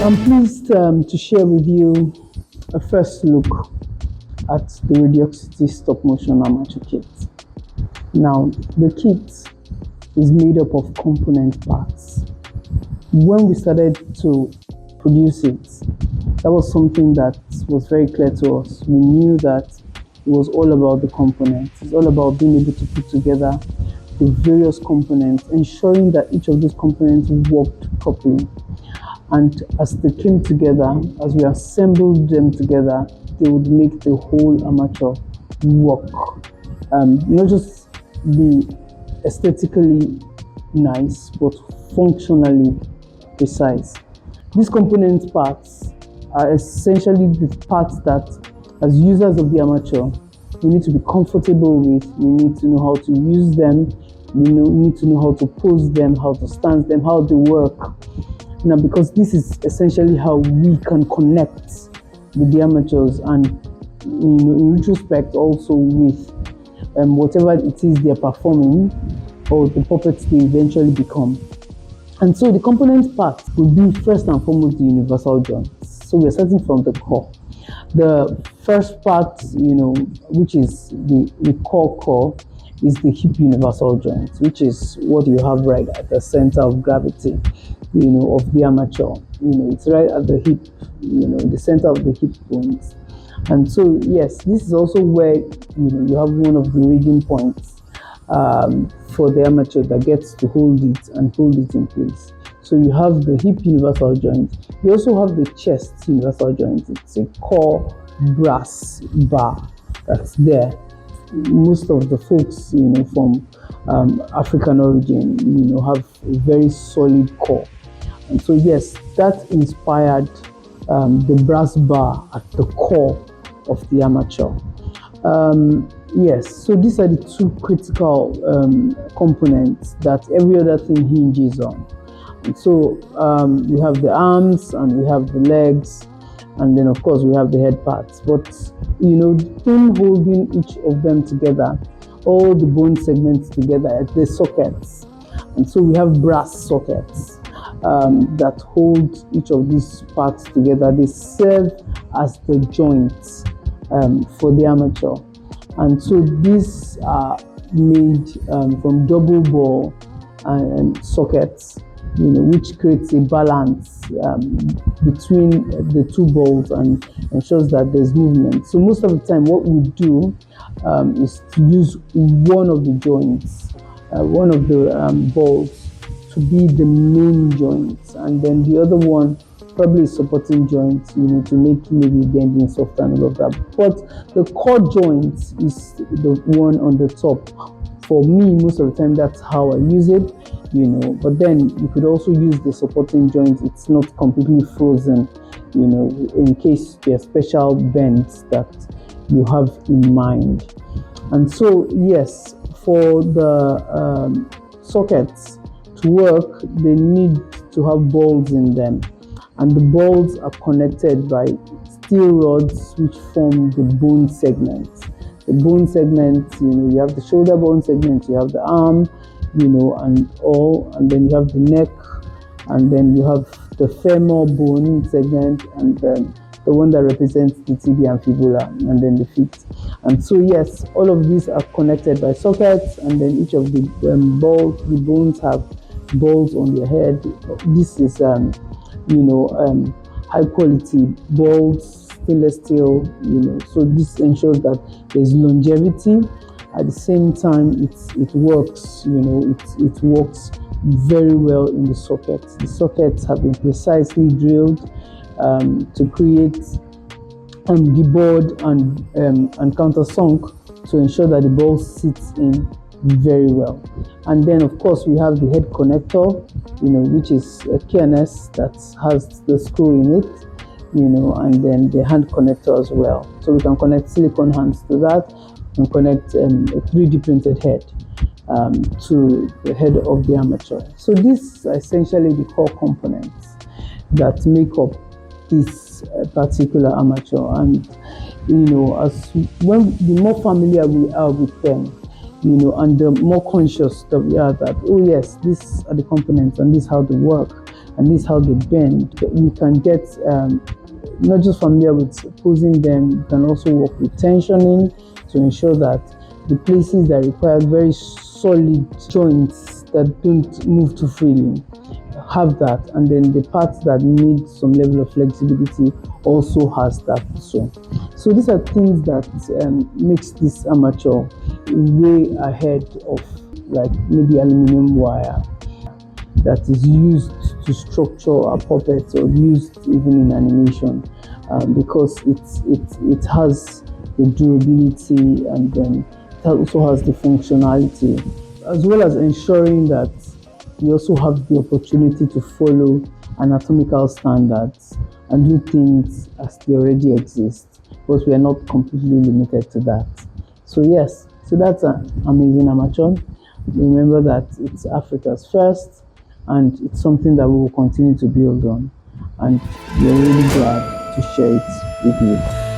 I'm pleased to share with you a first look at the Radioxity stop motion armature kit. Now, the kit is made up of component parts. When we started to produce it, that was something that was very clear to us. We knew that it was all about the components. It's all about being able to put together the various components, ensuring that each of those components worked properly. And as they came together, as we assembled them together, they would make the whole armature work. Not just be aesthetically nice, but functionally precise. These component parts are essentially the parts that, as users of the armature, we need to be comfortable with. We need to know how to use them. We need to know how to pose them, how to stand them, how they work. Now, because this is essentially how we can connect with the armatures and, in retrospect, also with whatever it is they're performing or the puppets they eventually become. And so the component part will be first and foremost the universal joints. So we're starting from the core. The first part, which is the core, is the hip universal joint, which is what you have right at the center of gravity, of the armature. It's right at the hip, the center of the hip bones. And so, yes, this is also where, you have one of the rigging points for the armature that gets to hold it in place. So you have the hip universal joint. You also have the chest universal joint. It's a core brass bar that's there. Most of the folks, from African origin, have a very solid core. And so, yes, that inspired the brass bar at the core of the armature. Yes, so these are the two critical components that every other thing hinges on. And so we have the arms and we have the legs, and then of course we have the head parts. But the thing holding each of them together, all the bone segments together, are the sockets. And so we have brass sockets that hold each of these parts together. They serve as the joints for the armature. And so these are made from double ball and sockets, which creates a balance between the two balls and ensures that there's movement. So most of the time what we do is to use one of the joints, one of the balls to be the main joint, and then the other one probably supporting joints, to make maybe bending softer and all of that. But the core joint is the one on the top. For me, most of the time, that's how I use it, but then you could also use the supporting joint. It's not completely frozen, in case there are special bends that you have in mind. And so, yes, for the sockets to work, they need to have balls in them. And the balls are connected by steel rods which form the bone segments. The bone segments, you have the shoulder bone segment, you have the arm, and then you have the neck, and then you have the femur bone segment, and then the one that represents the tibia and fibula, and then the feet. And so, yes, all of these are connected by sockets, and then each of the bones have balls on their head. This is high quality balls, stainless steel, so this ensures that there's longevity. At the same time, it works, it works very well in the sockets. The sockets have been precisely drilled to create the board and countersunk to ensure that the ball sits in very well. And then of course we have the head connector, which is a keyless that has the screw in it, and then the hand connector as well. So we can connect silicone hands to that and connect a 3D printed head to the head of the armature. So these are essentially the core components that make up this particular armature. And the more familiar we are with them, and the more conscious that we are that, oh yes, these are the components and this is how they work, and this is how they bend. You can get not just familiar with posing them, you can also work with tensioning to ensure that the places that require very solid joints that don't move too freely have that, and then the parts that need some level of flexibility also has that. So these are things that makes this armature way ahead of like maybe aluminum wire that is used to structure a puppet or used even in animation, because it has the durability, and then it also has the functionality, as well as ensuring that we also have the opportunity to follow anatomical standards and do things as they already exist, because we are not completely limited to that. So yes, so that's an amazing armature. Remember that it's Africa's first, and it's something that we will continue to build on, and we're really glad to share it with you.